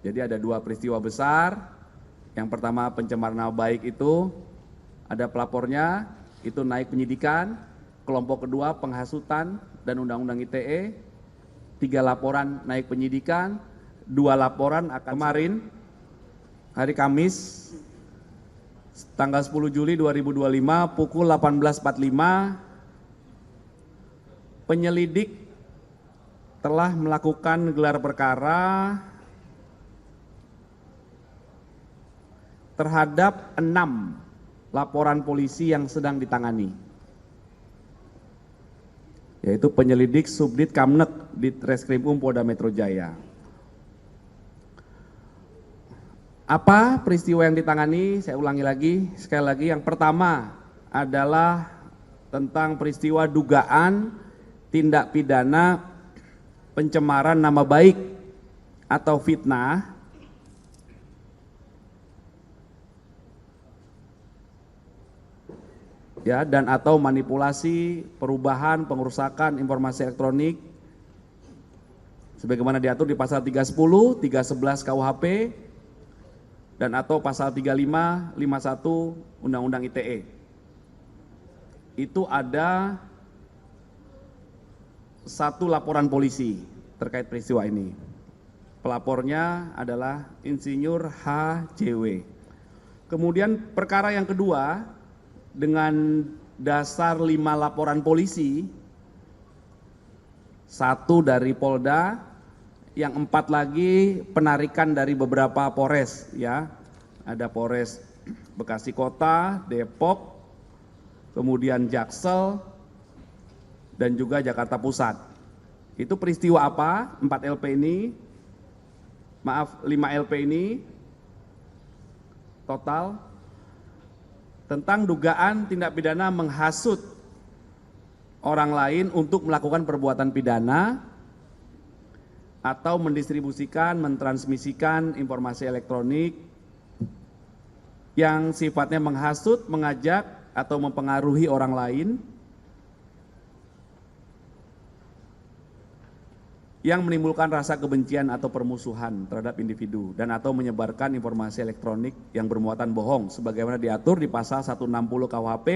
Jadi ada dua peristiwa besar. Yang pertama pencemaran nama baik itu ada pelapornya, itu naik penyidikan. Kelompok kedua penghasutan dan undang-undang ITE. 3 laporan naik penyidikan, 2 laporan akan kemarin hari Kamis tanggal 10 Juli 2025 pukul 18.45 penyelidik telah melakukan gelar perkara terhadap 6 laporan polisi yang sedang ditangani, yaitu penyelidik Subdit Kamnek di Treskrimum Polda Metro Jaya. Apa peristiwa yang ditangani? Saya ulangi lagi, sekali lagi. Yang pertama adalah tentang peristiwa dugaan tindak pidana pencemaran nama baik atau fitnah ya, dan atau manipulasi, perubahan, pengerusakan informasi elektronik sebagaimana diatur di pasal 310, 311 KUHP dan atau pasal 35, 51 Undang-Undang ITE. Itu ada 1 laporan polisi terkait peristiwa ini. Pelapornya adalah Insinyur HJW. Kemudian perkara yang kedua, dengan dasar 5 laporan polisi, 1 dari Polda, yang 4 lagi penarikan dari beberapa Polres, ya. Ada Polres Bekasi Kota, Depok, kemudian Jaksel, dan juga Jakarta Pusat. Itu peristiwa apa? 4 LP ini, maaf 5 LP ini total tentang dugaan tindak pidana menghasut orang lain untuk melakukan perbuatan pidana atau mendistribusikan, mentransmisikan informasi elektronik yang sifatnya menghasut, mengajak atau mempengaruhi orang lain yang menimbulkan rasa kebencian atau permusuhan terhadap individu dan atau menyebarkan informasi elektronik yang bermuatan bohong sebagaimana diatur di pasal 160 KUHP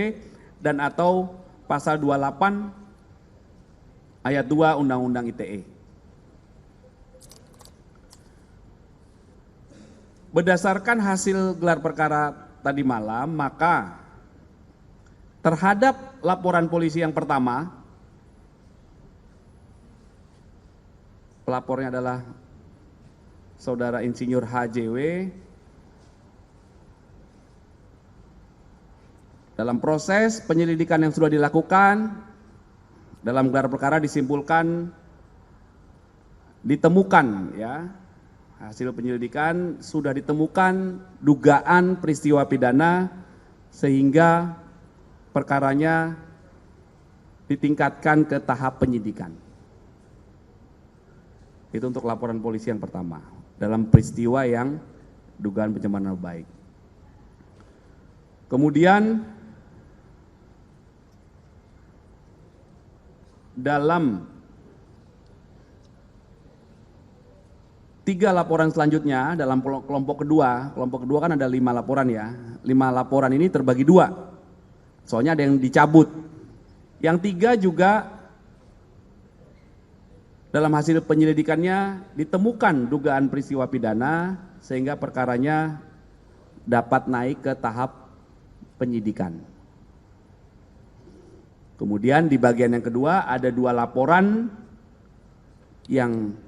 dan atau pasal 28 ayat 2 Undang-Undang ITE. Berdasarkan hasil gelar perkara tadi malam, maka terhadap laporan polisi yang pertama, pelapornya adalah Saudara Insinyur HJW. Dalam proses penyelidikan yang sudah dilakukan, dalam gelar perkara disimpulkan, ditemukan ya, hasil penyelidikan sudah ditemukan dugaan peristiwa pidana sehingga perkaranya ditingkatkan ke tahap penyidikan. Itu untuk laporan polisi yang pertama dalam peristiwa yang dugaan pencemaran nama baik. Kemudian dalam 3 laporan selanjutnya dalam kelompok kedua kan ada 5 laporan ya. 5 laporan ini terbagi 2. Soalnya ada yang dicabut. Yang 3 juga dalam hasil penyelidikannya ditemukan dugaan peristiwa pidana sehingga perkaranya dapat naik ke tahap penyidikan. Kemudian di bagian yang kedua ada 2 laporan yang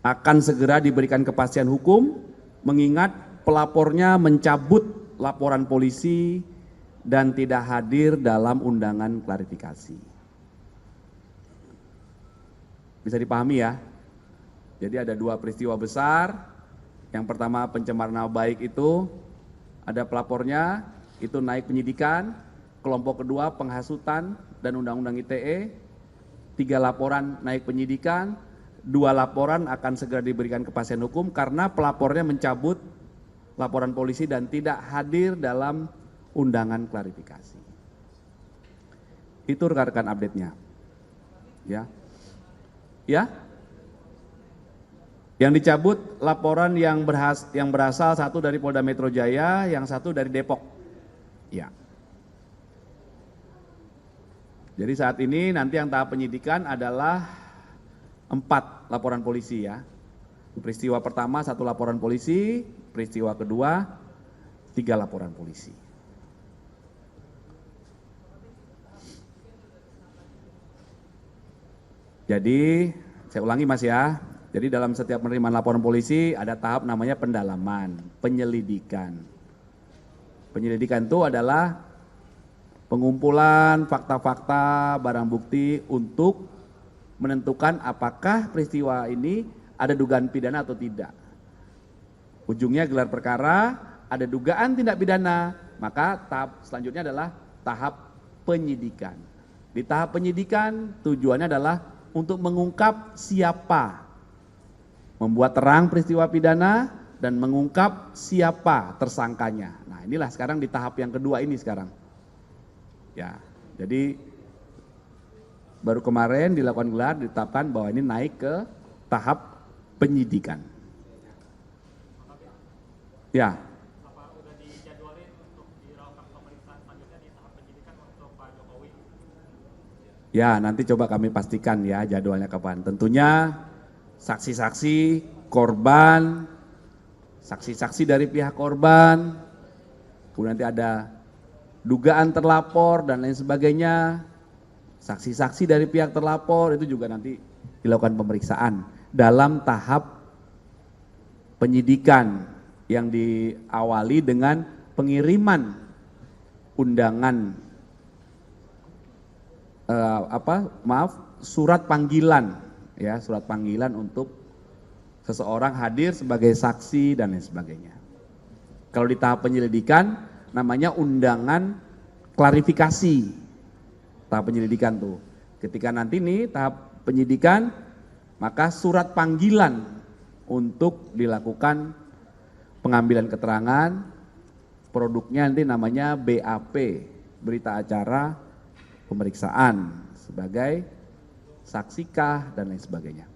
akan segera diberikan kepastian hukum mengingat pelapornya mencabut laporan polisi dan tidak hadir dalam undangan klarifikasi. Bisa dipahami ya? Jadi ada 2 peristiwa besar. Yang pertama pencemaran nama baik itu ada pelapornya, itu naik penyidikan. Kelompok kedua penghasutan dan undang-undang ITE. 3 laporan naik penyidikan, 2 laporan akan segera diberikan kepastian hukum karena pelapornya mencabut laporan polisi dan tidak hadir dalam undangan klarifikasi. Itu rekan-rekan update-nya. Ya. Ya? Yang dicabut laporan yang berasal satu dari Polda Metro Jaya, yang satu dari Depok. Ya. Jadi saat ini nanti yang tahap penyidikan adalah 4 laporan polisi ya. Peristiwa pertama 1 laporan polisi, peristiwa kedua 3 laporan polisi. Jadi saya ulangi Mas ya. Jadi dalam setiap penerimaan laporan polisi ada tahap namanya pendalaman, penyelidikan. Penyelidikan itu adalah pengumpulan fakta-fakta, barang bukti untuk menentukan apakah peristiwa ini ada dugaan pidana atau tidak. Ujungnya gelar perkara, ada dugaan tindak pidana, maka tahap selanjutnya adalah tahap penyidikan. Di tahap penyidikan tujuannya adalah untuk mengungkap siapa membuat terang peristiwa pidana dan mengungkap siapa tersangkanya. Nah, inilah sekarang di tahap yang kedua ini sekarang. Ya, jadi baru kemarin dilakukan gelar, ditetapkan bahwa ini naik ke tahap penyidikan. Ya. Apa udah dijadwalin untuk dilakukan pemeriksaan selanjutnya di tahap penyidikan untuk Pak Jokowi? Ya, nanti coba kami pastikan ya jadwalnya kapan. Tentunya saksi-saksi korban, saksi-saksi dari pihak korban, kemudian nanti ada dugaan terlapor dan lain sebagainya, saksi-saksi dari pihak terlapor itu juga nanti dilakukan pemeriksaan dalam tahap penyidikan yang diawali dengan pengiriman undangan surat panggilan ya, surat panggilan untuk seseorang hadir sebagai saksi dan lain sebagainya. Kalau di tahap penyelidikan namanya undangan klarifikasi. Tahap penyelidikan tuh. Ketika nanti nih tahap penyidikan, maka surat panggilan untuk dilakukan pengambilan keterangan, produknya nanti namanya BAP, berita acara pemeriksaan sebagai saksikah dan lain sebagainya.